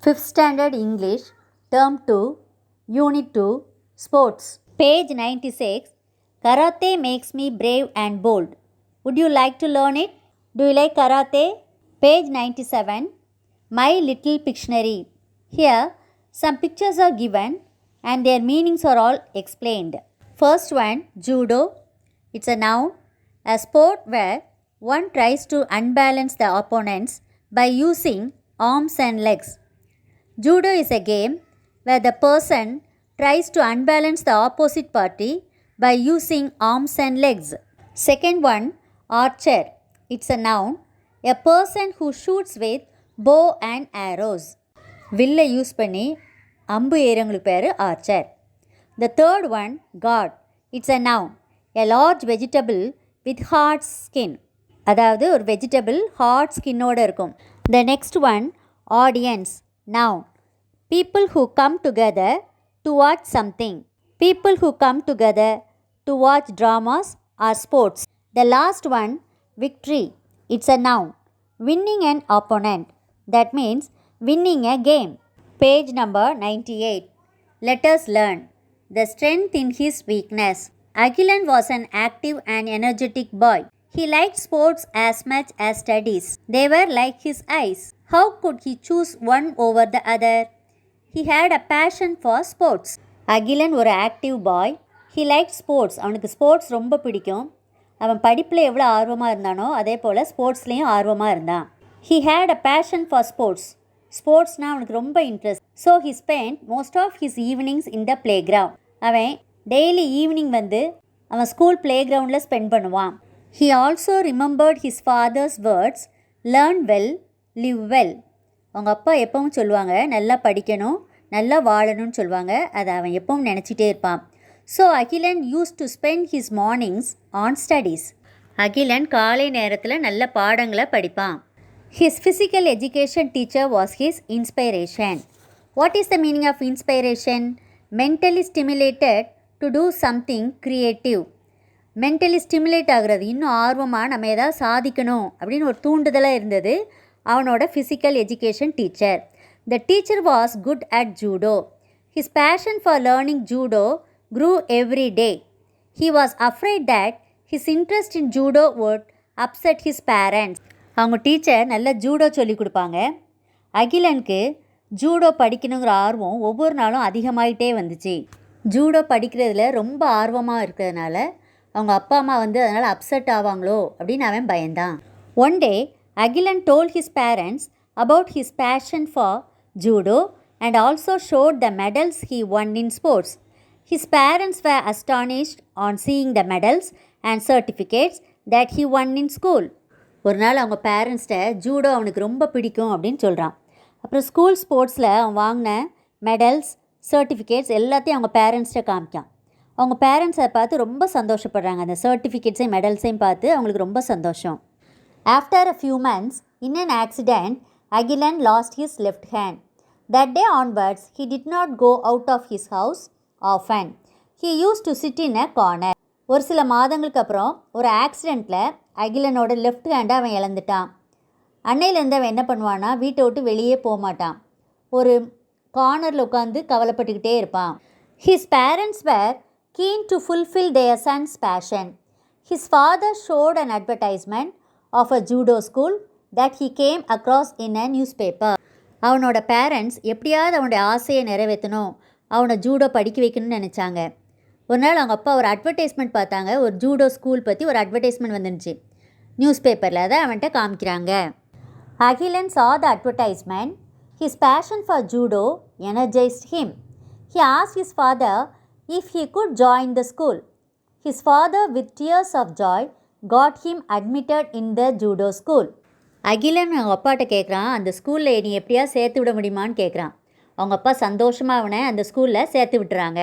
5th Standard English, Term 2, Unit 2, Sports. Page 96. Karate makes me brave and bold. Would you like to learn it? Do you like karate? Page 97. My Little Pictionary. Here, some pictures are given and their meanings are all explained. First one, judo. It's a noun, a sport where one tries to unbalance the opponents by using arms and legs. Judo is a game where the person tries to unbalance the opposite party by using arms and legs. Second one, archer. It's a noun, a person who shoots with bow and arrows. வில்லை use பண்ணி அம்பு ஏறவங்களுக்கு பேர் Archer. The third one, gourd. It's a noun, a large vegetable with hard skin. அதாவது ஒரு vegetable heart ஸ்கின்னோடு இருக்கும். The next one, audience. Noun, people who come together to watch something. People who come together to watch dramas or sports. The last one, victory. It's a noun, winning an opponent. That means winning a game. Page number 98. Let us learn the strength in his weakness. Agilan was an active and energetic boy. He liked sports as much as studies. They were like his eyes. How could he choose one over the other? He had a passion for sports. Akilan ஒரு active bye. He like sports. அவனுக்கு sports ரொம்ப பிடிக்கும். அவன் படிப்பில் எவ்வளோ ஆர்வமாக இருந்தானோ அதே போல் ஸ்போர்ட்ஸ்லேயும் ஆர்வமாக இருந்தான். He had a passion for sports. ஸ்போர்ட்ஸ்னால் அவனுக்கு ரொம்ப interest. So he spend most of his evenings in the play ground. அவன் டெய்லி ஈவினிங் வந்து அவன் ஸ்கூல் ப்ளே கிரவுண்டில் ஸ்பெண்ட் பண்ணுவான். He also remembered his father's words, learn well, live well. அவங்க அப்பா எப்பவும் சொல்லுவாங்க நல்லா படிக்கணும், நல்லா வாழணும்னு சொல்லுவாங்க. அதை அவன் எப்பவும் நினச்சிட்டே இருப்பான். So Akilan used to spend his mornings on studies. Akilan காலை நேரத்தில் நல்ல பாடங்களை படிப்பான். His physical education teacher was his inspiration. What is the meaning of inspiration? Mentally stimulated to do something creative. Mentally stimulate ஆகிறது, இன்னும் ஆர்வமாக நம்ம ஏதாவது சாதிக்கணும் அப்படின்னு ஒரு தூண்டுதலாக இருந்தது அவனோட physical education teacher. The teacher was good at judo. His passion for learning judo grew every day. He was afraid that his interest in judo would upset his parents. அவங்க டீச்சர் நல்ல ஜூடோ சொல்லி கொடுப்பாங்க. அகிலனுக்கு judo படிக்கணுங்கிற ஆர்வம் ஒவ்வொரு நாளும் அதிகமாகிட்டே வந்துச்சு. Judo படிக்கிறதுல ரொம்ப ஆர்வமாக இருக்கிறதுனால அவங்க அப்பா அம்மா வந்து அதனால் அப்செட் ஆவாங்களோ அப்படின்னு அவன் பயந்தான். One day Akilan told his parents about his passion for judo and also showed the medals he won in sports. His parents were astonished on seeing the medals and certificates that he won in school. ஒரு நாள் அவங்க பேரண்ட்ஸ்கிட்ட judo அவனுக்கு ரொம்ப பிடிக்கும் அப்படின்னு சொல்கிறான். அப்புறம் school ஸ்போர்ட்ஸில் அவன் வாங்கின மெடல்ஸ் சர்டிஃபிகேட்ஸ் எல்லாத்தையும் அவங்க பேரண்ட்ஸ்கிட்ட காமிக்கான். அவங்க பேரண்ட்ஸ் அதை பார்த்து ரொம்ப சந்தோஷப்படுறாங்க. அந்த சர்டிஃபிகேட்ஸையும் மெடல்ஸையும் பார்த்து அவங்களுக்கு ரொம்ப சந்தோஷம். After a few months in an accident Akilan lost his left hand. That day onwards he did not go out of his house often. He used to sit in a corner. ஒரு சில மாதங்களுக்கு அப்புறம் ஒரு ஆக்சிடெண்ட்டில் அகிலனோட லெஃப்ட் ஹேண்டை அவன் இழந்துட்டான். அன்னையிலேருந்து அவன் என்ன பண்ணுவான்னா வீட்டை விட்டு வெளியே போக மாட்டான். ஒரு கார்னரில் உட்காந்து கவலைப்பட்டுக்கிட்டே இருப்பான். His parents where keen to fulfill their son's passion. His father showed an advertisement of a judo school that he came across in a newspaper. அவனோட பேரண்ட்ஸ் எப்படியாவது அவனுடைய ஆசையை நிறைவேற்றணும், அவனை ஜூடோ படிக்க வைக்கணும்னு நினச்சாங்க. ஒரு நாள் அவங்க அப்பா ஒரு அட்வர்டைஸ்மெண்ட் பார்த்தாங்க. ஒரு ஜூடோ ஸ்கூல் பற்றி ஒரு அட்வர்டைஸ்மெண்ட் வந்துருந்துச்சு நியூஸ் பேப்பரில். அதை அவன்கிட்ட காமிக்கிறாங்க. Akilan saw the advertisement. His passion for judo energized him. He asked his father if he could join the school. His father, with tears of joy, got him admitted in the judo school. Akilan அவங்க அப்பாட்ட கேட்குறான், அந்த ஸ்கூலில் நீ எப்படியா சேர்த்து விட முடியுமான்னு கேட்குறான். அவங்க அப்பா சந்தோஷமாக அவனை அந்த ஸ்கூலில் சேர்த்து விட்டுறாங்க.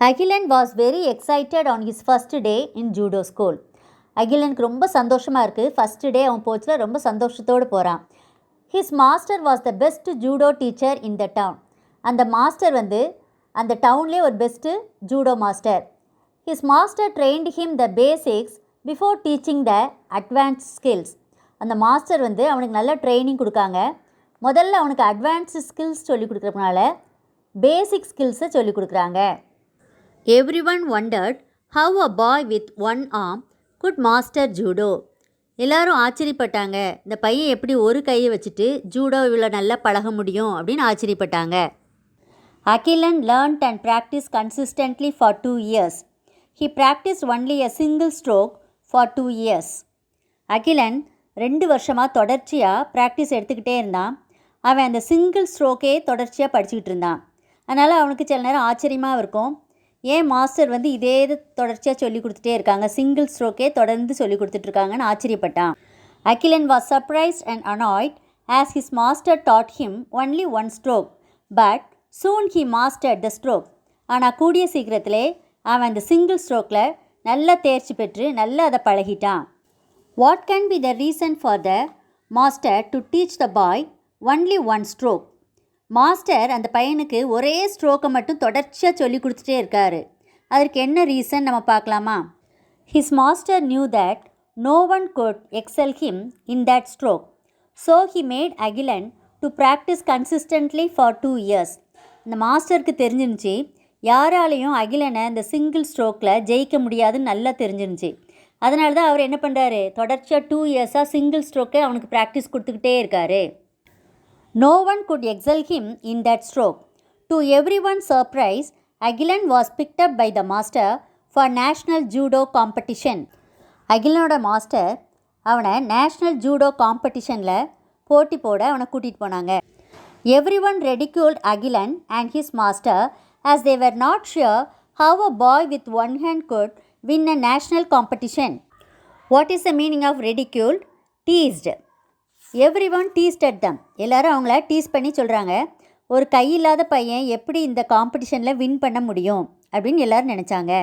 Akilan was very excited on his first day in judo school. அகிலனுக்கு ரொம்ப சந்தோஷமாக இருக்குது. ஃபஸ்ட்டு டே அவன் போச்சுல ரொம்ப சந்தோஷத்தோடு போகிறான். His master was the best judo teacher in the down. அந்த மாஸ்டர் வந்து அந்த டவுன்லேயே ஒரு best judo master. His master trained him the basics before teaching the advance skills. அந்த மாஸ்டர் வந்து அவனுக்கு நல்ல ட்ரைனிங் கொடுக்காங்க. முதல்ல அவனுக்கு அட்வான்ஸ்டு ஸ்கில்ஸ் சொல்லிக் கொடுக்குறதுனால பேசிக் ஸ்கில்ஸை சொல்லிக் கொடுக்குறாங்க. Everyone wondered how a boy with one arm could master judo. எல்லாரும் ஆச்சரியப்பட்டாங்க, இந்த பையன் எப்படி ஒரு கையை வச்சுட்டு ஜூடோ இவ்வளோ நல்லா பழக முடியும் அப்படின்னு ஆச்சரியப்பட்டாங்க. Akilan learned and practiced consistently for 2 years. He practiced only a single stroke for 2 years. Akilan 2 வருஷமாக தொடர்ச்சியாக ப்ராக்டிஸ் எடுத்துக்கிட்டே இருந்தான். அவன் அந்த சிங்கிள் ஸ்ட்ரோக்கே தொடர்ச்சியாக படிச்சுக்கிட்டு இருந்தான். அதனால் அவனுக்கு சில நேரம் ஆச்சரியமாக இருக்கும், ஏன் மாஸ்டர் இதே தொடர்ச்சியாக சொல்லி கொடுத்துட்டே இருக்காங்க, சிங்கிள் ஸ்ட்ரோக்கே தொடர்ந்து சொல்லி கொடுத்துட்ருக்காங்கன்னு ஆச்சரியப்பட்டான். Akilan was surprised and annoyed as his master taught him only one stroke, but soon he mastered the stroke. ஆனால் கூடிய சீக்கிரத்திலே அவன் அந்த சிங்கிள் ஸ்ட்ரோக்கில் நல்லா தேர்ச்சி பெற்று நல்லா அதை பழகிட்டான். What can be the reason for the master to teach the boy only one stroke? Master அந்த பையனுக்கு ஒரே ஸ்ட்ரோக்கை மட்டும் தொடர்ச்சியாக சொல்லி கொடுத்துட்டே இருக்காரு. அதற்கு என்ன ரீசன் நம்ம பார்க்கலாமா? His master knew that no one could excel him in that stroke. So he made Akilan to practise consistently for 2 years. இந்த மாஸ்டருக்கு தெரிஞ்சிருந்துச்சு, யாராலையும் அகிலனை இந்த சிங்கிள் ஸ்ட்ரோக்கில் ஜெயிக்க முடியாதுன்னு நல்லா தெரிஞ்சிருந்துச்சு. அதனால தான் அவர் என்ன பண்ணுறாரு, தொடர்ச்சியாக 2 yearsஆக சிங்கிள் ஸ்ட்ரோக்கை அவனுக்கு ப்ராக்டிஸ் கொடுத்துக்கிட்டே இருக்காரு. No one could excel him in that stroke. To every one surprise Akilan was picked up by the master for national judo competition. அகிலனோட மாஸ்டர் அவனை நேஷ்னல் ஜூடோ காம்படிஷனில் போட்டி போட அவனை கூட்டிகிட்டு போனாங்க. Everyone ridiculed Agilan and his master as they were not sure how a boy with one hand could win a national competition. What is the meaning of ridiculed? Teased. Everyone teased at them. எல்லாரும் அவங்கள tease பண்ணி சொல்கிறாங்க, ஒரு கை இல்லாத பையன் எப்படி இந்த காம்படிஷனில் வின் பண்ண முடியும் அப்படின்னு எல்லாரும் நினச்சாங்க.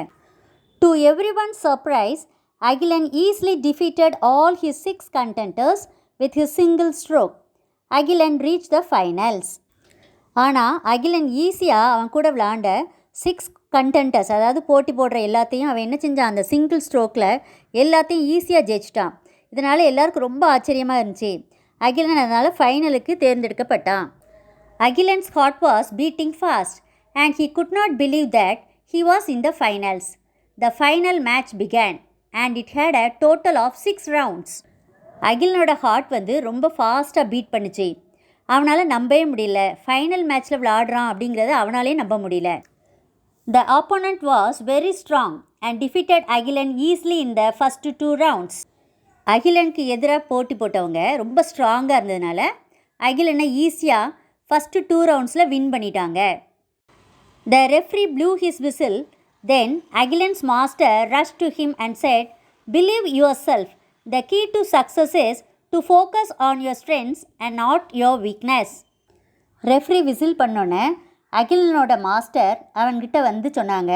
To everyone's surprise, Agilan easily defeated all his 6 contenders with his single stroke. Akilan reach the finals. ஆனால் அகிலன் ஈஸியாக அவன் கூட விளாண்ட 6 கண்டென்டர்ஸ், அதாவது போட்டி போடுற எல்லாத்தையும் அவன் என்ன செஞ்சான், அந்த சிங்கிள் ஸ்ட்ரோக்கில் எல்லாத்தையும் ஈஸியாக ஜெயிச்சிட்டான். இதனால் எல்லாருக்கும் ரொம்ப ஆச்சரியமாக இருந்துச்சு. அகிலன் அதனால் ஃபைனலுக்கு தேர்ந்தெடுக்கப்பட்டான். Akilan's heart was beating fast and he could not believe that he was in the finals. The final match began and it had a total of 6 rounds. அகிலனோட ஹார்ட் ரொம்ப ஃபாஸ்ட்டாக பீட் பண்ணிச்சு. அவனால் நம்பவே முடியல, ஃபைனல் மேட்ச்சில் விளாடுறான் அப்படிங்கிறத அவனாலே நம்ப முடியல. The opponent was very strong and defeated Akilan easily in the first 2 rounds. அகிலனுக்கு எதிராக போட்டி போட்டவங்க ரொம்ப ஸ்ட்ராங்காக இருந்ததுனால அகிலனை ஈஸியாக ஃபஸ்ட்டு 2 roundsல வின் பண்ணிட்டாங்க. த referee blue his whistle. Then Agilan's master rush to him and set, believe your self. The key to success is to focus on your strengths and not your weakness. Referee whistle பண்ணோன்னே அகிலனோட master அவன்கிட்ட சொன்னாங்க,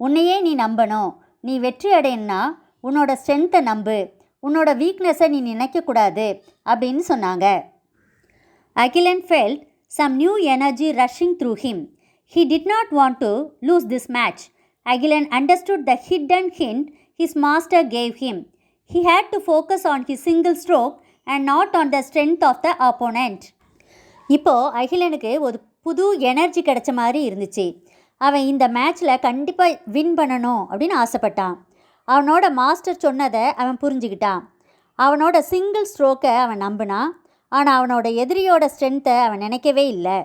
உன்னையே நீ நம்பணும், நீ வெற்றி அடையணும்னா உன்னோட ஸ்ட்ரென்த்தை நம்பு, உன்னோட வீக்னஸை நீ நினைக்கக்கூடாது அப்படின்னு சொன்னாங்க. Akilan felt some new energy rushing through him. He did not want to lose this match. Agilan understood the hidden hint his master gave him. He had to focus on his single stroke and not on the strength of the opponent. இப்போது அகிலனுக்கு ஒரு புது energy கிடைச்ச மாதிரி இருந்துச்சு. அவன் இந்த மேட்ச்சில் கண்டிப்பாக வின் பண்ணணும் அப்படின்னு ஆசைப்பட்டான். அவனோட மாஸ்டர் சொன்னதை அவன் புரிஞ்சுக்கிட்டான். அவனோட சிங்கிள் ஸ்ட்ரோக்கை அவன் நம்பினான். ஆனால் அவனோட எதிரியோட ஸ்ட்ரென்த்தை அவன் நினைக்கவே இல்லை.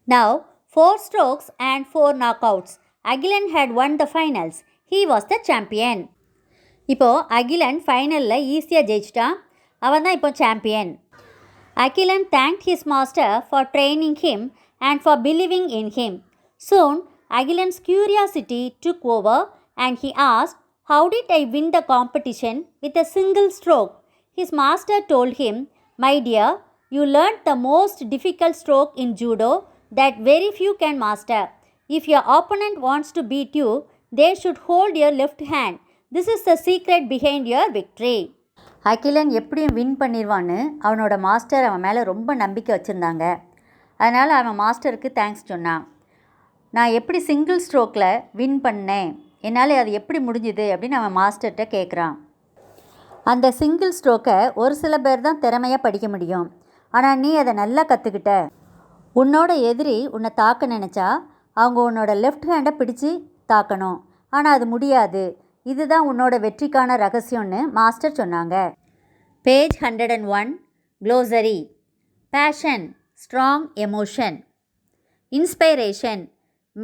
Now 4 strokes and 4 knockouts. Agilan had won the finals. He was the champion. இப்போது அகிலன் ஃபைனலில் ஈஸியாக ஜெயிச்சிட்டான். அவன் தான் இப்போ champion. Akilan thanked his master for training him and for believing in him. Soon Akilan's curiosity took over and he asked, how did I win the competition with a single stroke? His master told him, my dear, you learn the most difficult stroke in judo that very few can master. If your opponent wants to beat you, they should hold your left hand. This is the secret behind your victory. Akilan எப்படியும் win பண்ணிடுவான்னு அவனோட master அவன் மேலே ரொம்ப நம்பிக்கை வச்சுருந்தாங்க. அதனால் அவன் மாஸ்டருக்கு தேங்க்ஸ் சொன்னான். நான் எப்படி சிங்கிள் ஸ்ட்ரோக்கில் வின் பண்ணேன், என்னால் அது எப்படி முடிஞ்சுது அப்படின்னு அவன் மாஸ்டர்கிட்ட கேட்குறான். அந்த சிங்கிள் ஸ்ட்ரோக்கை ஒரு சில பேர் தான் திறமையாக படிக்க முடியும். ஆனால் நீ அதை நல்லா கற்றுக்கிட்ட. உன்னோட எதிரி உன்னை தாக்க நினச்சா அவங்க உன்னோட லெஃப்ட் ஹேண்டை பிடிச்சி தாக்கணும். ஆனால் அது முடியாது. இதுதான் உன்னோட வெற்றிக்கான ரகசியம்னு மாஸ்டர் சொன்னாங்க. Page 101 glossary. Passion strong emotion. Inspiration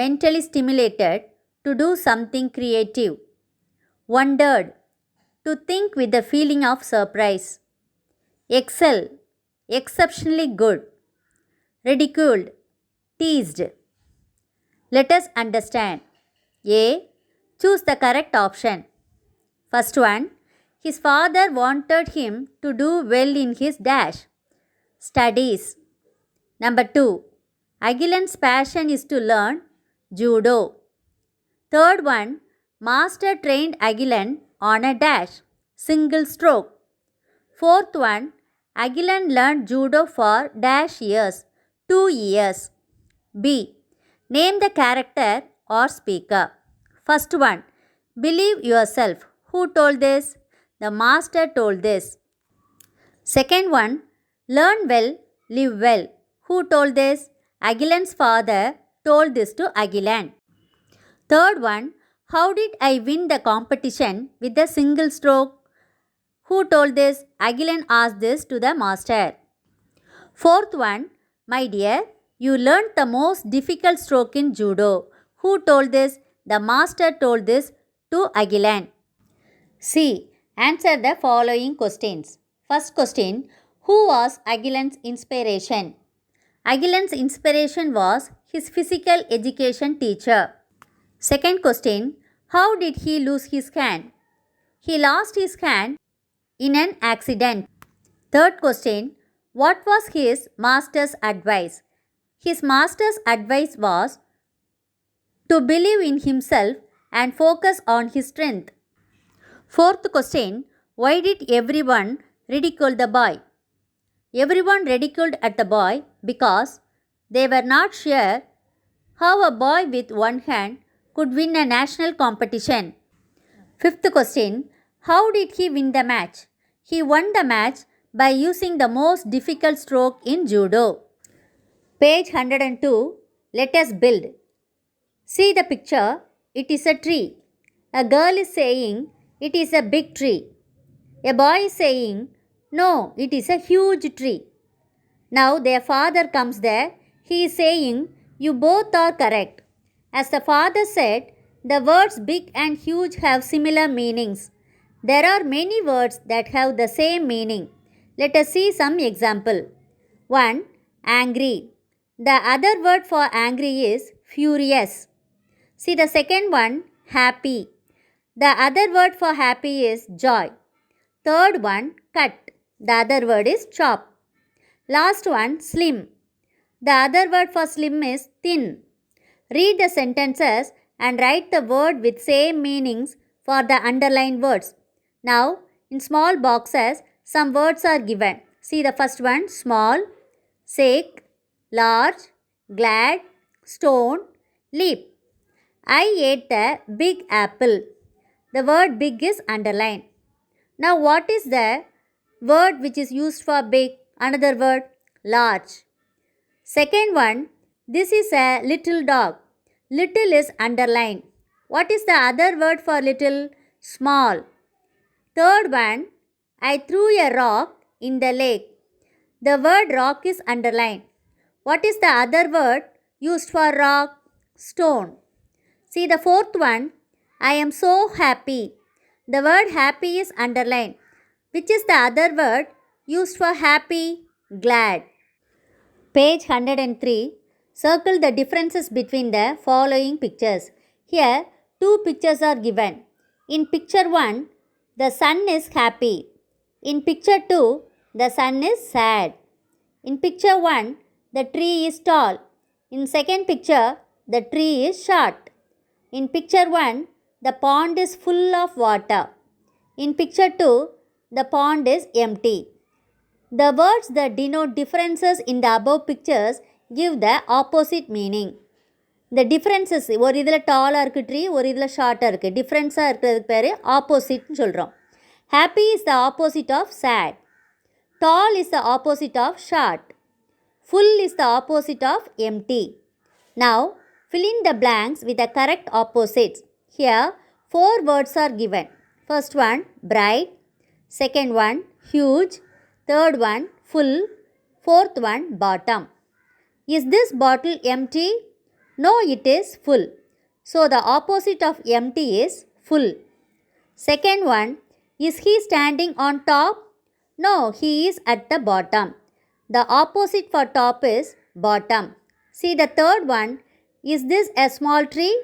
mentally stimulated to do something creative. Wondered to think with the feeling of surprise. Excel exceptionally good. Ridiculed teased. Let us understand. A. Choose the correct option. First one, his father wanted him to do well in his dash studies. Number 2, Agilan's passion is to learn judo. Third one, master trained Agilan on a dash single stroke. Fourth one, Agilan learned judo for dash years 2 years. B. Name the character or speaker. First one, believe yourself. Who told this? The master told this. Second one, learn well, live well. Who told this? Agilan's father told this to Agilan. Third one, how did I win the competition with a single stroke? Who told this? Agilan asked this to the master. Fourth one, my dear, you learned the most difficult stroke in judo. Who told this? The master told this to Agilan. C. Answer the following questions. First question, who was Agilan's inspiration? Agilan's inspiration was his physical education teacher. Second question, how did he lose his hand? He lost his hand in an accident. Third question, what was his master's advice? His master's advice was to believe in himself and focus on his strength. Fourth question, why did everyone ridicule the boy? Everyone ridiculed at the boy because they were not sure how a boy with one hand could win a national competition. Fifth question, how did he win the match? He won the match by using the most difficult stroke in judo. Page 102, let us build. See the picture, it is a tree. A girl is saying, it is a big tree. A boy is saying, no, it is a huge tree. Now their father comes there. He is saying, you both are correct. As the father said, the words big and huge have similar meanings. There are many words that have the same meaning. Let us see some example. 1. Angry. The other word for angry is furious. See the second one, happy. The other word for happy is joy. Third one, cut. The other word is chop. Last one, slim. The other word for slim is thin. Read the sentences and write the word with same meanings for the underlined words. Now, in small boxes, some words are given. See the first one, small, sick, large, glad, stone, leap. I ate the big apple. The word big is underlined. Now what is the word which is used for big? Another word, large. Second one, this is a little dog. Little is underlined. What is the other word for little? Small. Third one, I threw a rock in the lake. The word rock is underlined. What is the other word used for rock? Stone. See the fourth one, I am so happy. The word happy is underlined. Which is the other word used for happy? Glad. Page 103. Circle the differences between the following pictures. Here, two pictures are given. In picture 1, the sun is happy. In picture 2, the sun is sad. In picture 1, the tree is tall. In second picture, the tree is short. In picture 1, the pond is full of water. In picture 2, the pond is empty. The words that denote differences in the above pictures give the opposite meaning. The differences, ஒரு இதில் டாலாக இருக்குது tree, ஒரு இதில் ஷார்ட்டாக இருக்குது. டிஃப்ரென்ஸாக இருக்கிறதுக்கு பேர் ஆப்போசிட்னு சொல்கிறோம். Happy is the opposite of sad. Tall is the opposite of short. Full is the opposite of empty. Now, fill in the blanks with the correct opposites. Here, 4 words are given. First one, bright. Second one, huge. Third one, full. Fourth one, bottom. Is this bottle empty? No, it is full. So, the opposite of empty is full. Second one, is he standing on top? No, he is at the bottom. The opposite for top is bottom. See the third one, is this a small tree?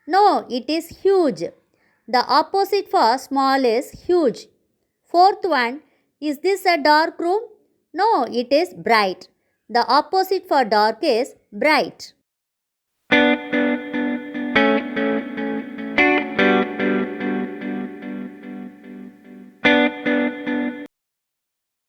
No, it is huge. The opposite for small is huge. Fourth one, is this a dark room? No, it is bright. The opposite for dark is bright.